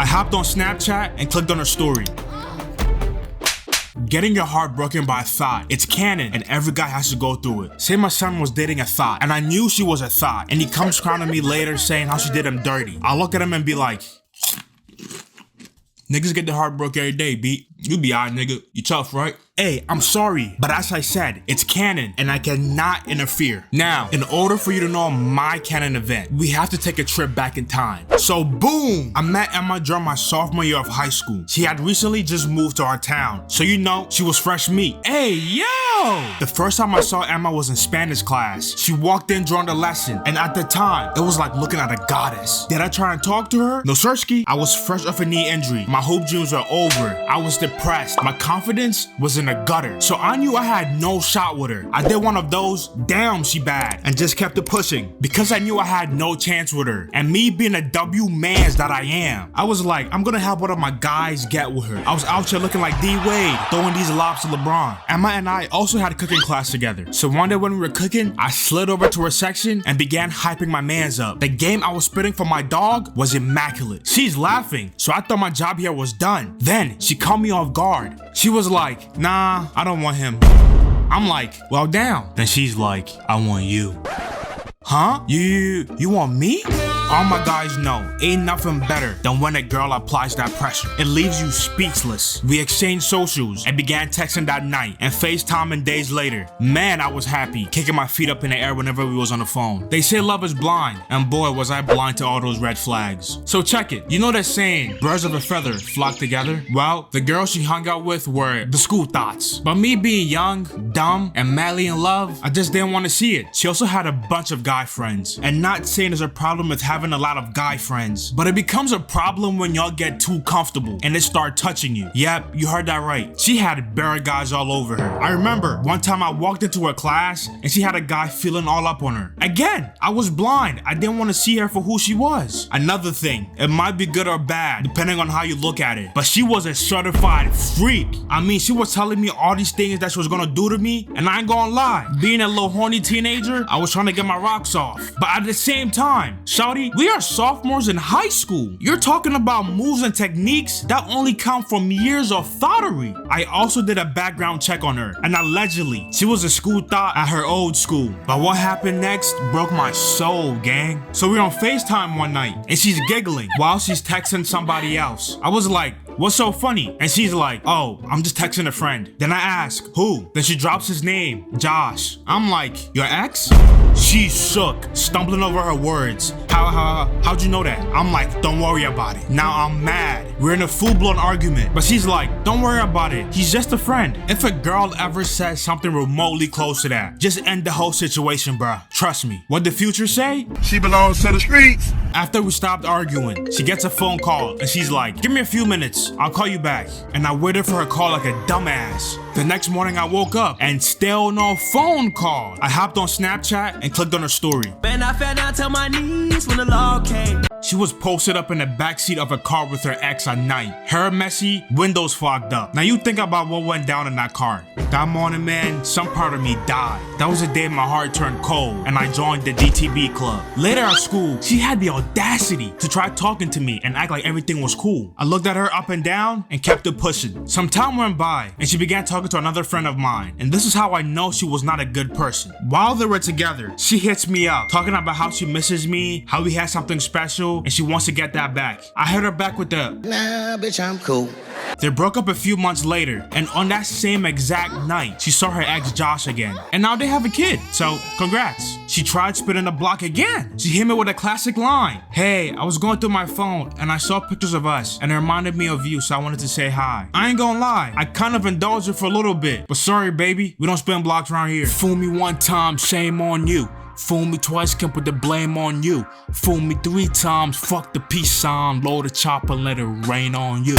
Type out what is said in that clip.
I hopped on Snapchat and clicked on her story. Getting your heart broken by a thought. It's canon and every guy has to go through it. Say my son was dating a thought and I knew she was a thought and he comes crowning me later saying how she did him dirty. I look at him and be like, niggas get their heart broke every day, B. You be alright, nigga. You tough, right? Hey, I'm sorry, but as I said, it's canon and I cannot interfere. Now, in order for you to know my canon event, we have to take a trip back in time. So boom, I met Emma during my sophomore year of high school. She had recently just moved to our town, so you know, she was fresh meat. Hey, yo! The first time I saw Emma was in Spanish class. She walked in during the lesson, and at the time, it was like looking at a goddess. Did I try and talk to her? No, Sirski. I was fresh off a knee injury. My hope dreams were over. I was depressed. My confidence was in the gutter. So I knew I had no shot with her. I did one of those, damn she bad, and just kept it pushing. Because I knew I had no chance with her. And me being a W mans that I am, I was like, I'm gonna help one of my guys get with her. I was out here looking like D-Wade, throwing these lobs to LeBron. Emma and I also had cooking class together. So one day when we were cooking, I slid over to her section and began hyping my mans up. The game I was spitting for my dog was immaculate. She's laughing, so I thought my job here was done. Then she caught me off guard. She was like, nah, I don't want him. I'm like, well, damn. Then she's like, I want you. Huh? You want me? All my guys know, ain't nothing better than when a girl applies that pressure. It leaves you speechless. We exchanged socials and began texting that night and FaceTiming days later. Man, I was happy, kicking my feet up in the air whenever we was on the phone. They say love is blind, and boy was I blind to all those red flags. So check it. You know that saying, birds of a feather flock together? Well, the girls she hung out with were the school Thots. But me being young, dumb, and madly in love, I just didn't want to see it. She also had a bunch of guy friends. And not saying there's a problem with having a lot of guy friends, but it becomes a problem when y'all get too comfortable and they start touching you. Yep, you heard that right. She had bare guys all over her. I remember one time I walked into her class and she had a guy feeling all up on her. Again, I was blind. I didn't want to see her for who she was. Another thing, it might be good or bad depending on how you look at it, but she was a certified freak. I mean, she was telling me all these things that she was gonna do to me, and I ain't gonna lie, being a little horny teenager, I was trying to get my rocks off. But at the same time, shawty, we are sophomores in high school. You're talking about moves and techniques that only come from years of thottery. I also did a background check on her, and allegedly, she was a school thot at her old school. But what happened next broke my soul, gang. So we're on FaceTime one night, and she's giggling while she's texting somebody else. I was like, what's so funny? And she's like, oh, I'm just texting a friend. Then I ask, who? Then she drops his name, Josh. I'm like, your ex? She's shook, stumbling over her words. How'd you know that? I'm like, don't worry about it. Now I'm mad. We're in a full-blown argument. But she's like, don't worry about it. He's just a friend. If a girl ever says something remotely close to that, just end the whole situation, bruh. Trust me. What the future say? She belongs to the streets. After we stopped arguing, she gets a phone call and she's like, give me a few minutes. I'll call you back. And I waited for her call like a dumbass. The next morning I woke up and still no phone call. I hopped on Snapchat and clicked on her story. Man, I fell down to my knees when the law came. She was posted up in the backseat of a car with her ex at night. Hair messy, windows fogged up. Now you think about what went down in that car. That morning, man, some part of me died. That was the day my heart turned cold and I joined the DTB Club. Later at school, she had the audacity to try talking to me and act like everything was cool. I looked at her up and down and kept it pushing. Some time went by and she began talking to another friend of mine. And this is how I know she was not a good person. While they were together, she hits me up, talking about how she misses me, how we had something special, and she wants to get that back. I hit her back with the, nah, bitch, I'm cool. They broke up a few months later, and on that same exact night, she saw her ex Josh again. And now they have a kid, so congrats. She tried spitting the block again. She hit me with a classic line. Hey, I was going through my phone, and I saw pictures of us, and it reminded me of you, so I wanted to say hi. I ain't gonna lie, I kind of indulged her for a little bit, but sorry, baby, we don't spin blocks around here. Fool me one time, shame on you. Fool me twice, can put the blame on you. Fool me 3 times, fuck the peace sign. Load the chopper, let it rain on you.